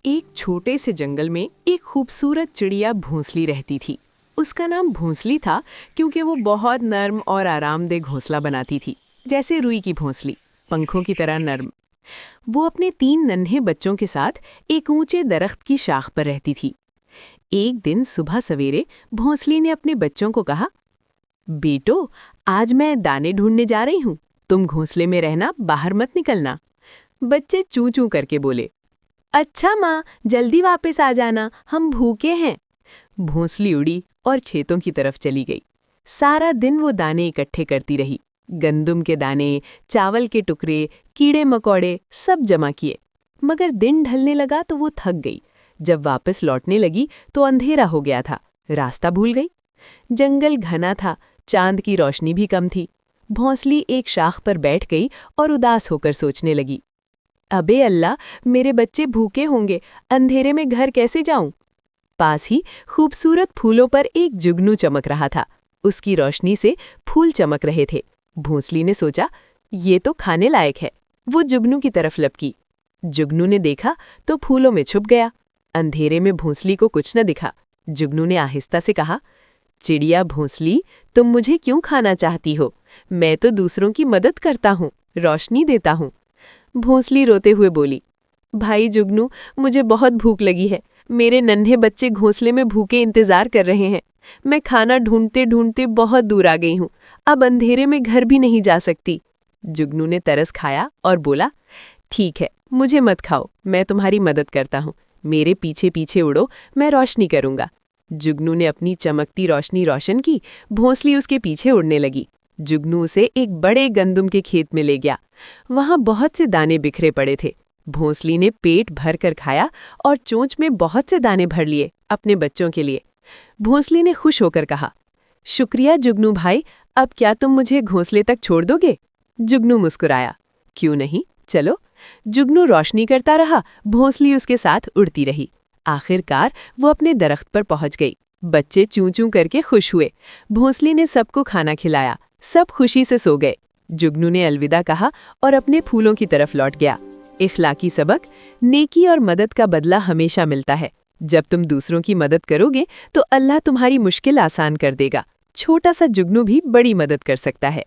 एक छोटे से जंगल में एक खूबसूरत चिड़िया भोंसली रहती थी। उसका नाम भोंसली था क्योंकि वो बहुत नर्म और आरामदेह घोंसला बनाती थी, जैसे रुई की भोंसली, पंखों की तरह नर्म। वो अपने 3 नन्हे बच्चों के साथ एक ऊंचे दरख्त की शाख पर रहती थी। एक दिन सुबह सवेरे भोंसली ने अपने बच्चों को कहा, बेटो, आज मैं दाने ढूंढने जा रही हूँ, तुम घोंसले में रहना, बाहर मत निकलना। बच्चे चूं चूं करके बोले, अच्छा माँ, जल्दी वापस आ जाना, हम भूखे हैं। भोंसली उड़ी और खेतों की तरफ चली गई। सारा दिन वो दाने इकट्ठे करती रही, गंदम के दाने, चावल के टुकड़े, कीड़े मकोड़े सब जमा किए। मगर दिन ढलने लगा तो वो थक गई। जब वापस लौटने लगी तो अंधेरा हो गया था, रास्ता भूल गई। जंगल घना था, चांद की रोशनी भी कम थी। भोंसली एक शाख पर बैठ गई और उदास होकर सोचने लगी, अबे अल्लाह, मेरे बच्चे भूखे होंगे, अंधेरे में घर कैसे जाऊं? पास ही खूबसूरत फूलों पर एक जुगनू चमक रहा था। उसकी रोशनी से फूल चमक रहे थे। भोंसली ने सोचा, ये तो खाने लायक है। वो जुगनू की तरफ लपकी। जुगनू ने देखा तो फूलों में छुप गया। अंधेरे में भोंसली को कुछ न दिखा। जुगनू ने आहिस्ता से कहा, चिड़िया भोंसली, तुम मुझे क्यों खाना चाहती हो? मैं तो दूसरों की मदद करता हूँ, रोशनी देता हूँ। भोंसली रोते हुए बोली, भाई जुगनू, मुझे बहुत भूख लगी है। मेरे नन्हे बच्चे घोंसले में भूखे इंतजार कर रहे हैं। मैं खाना ढूंढते ढूंढते बहुत दूर आ गई हूँ, अब अंधेरे में घर भी नहीं जा सकती। जुगनू ने तरस खाया और बोला, ठीक है, मुझे मत खाओ, मैं तुम्हारी मदद करता हूँ। मेरे पीछे पीछे उड़ो, मैं रोशनी करूँगा। जुगनू ने अपनी चमकती रोशनी रोशन की। भोंसली उसके पीछे उड़ने लगी। जुगनू उसे एक बड़े गंदम के खेत में ले गया। वहां बहुत से दाने बिखरे पड़े थे। भोंसली ने पेट भर कर खाया और चोंच में बहुत से दाने भर लिए अपने बच्चों के लिए। भोंसली ने खुश होकर कहा, शुक्रिया जुगनू भाई, अब क्या तुम मुझे घोंसले तक छोड़ दोगे? जुगनू मुस्कुराया, क्यों नहीं, चलो। जुगनू रोशनी करता रहा, भोंसली उसके साथ उड़ती रही। आखिरकार वो अपने दरख्त पर पहुंच गई। बच्चे चूं चूं करके खुश हुए। भोंसली ने सबको खाना खिलाया, सब खुशी से सो गए। जुगनू ने अलविदा कहा और अपने फूलों की तरफ लौट गया। इखलाकी सबक, नेकी और मदद का बदला हमेशा मिलता है। जब तुम दूसरों की मदद करोगे तो अल्लाह तुम्हारी मुश्किल आसान कर देगा। छोटा सा जुगनू भी बड़ी मदद कर सकता है।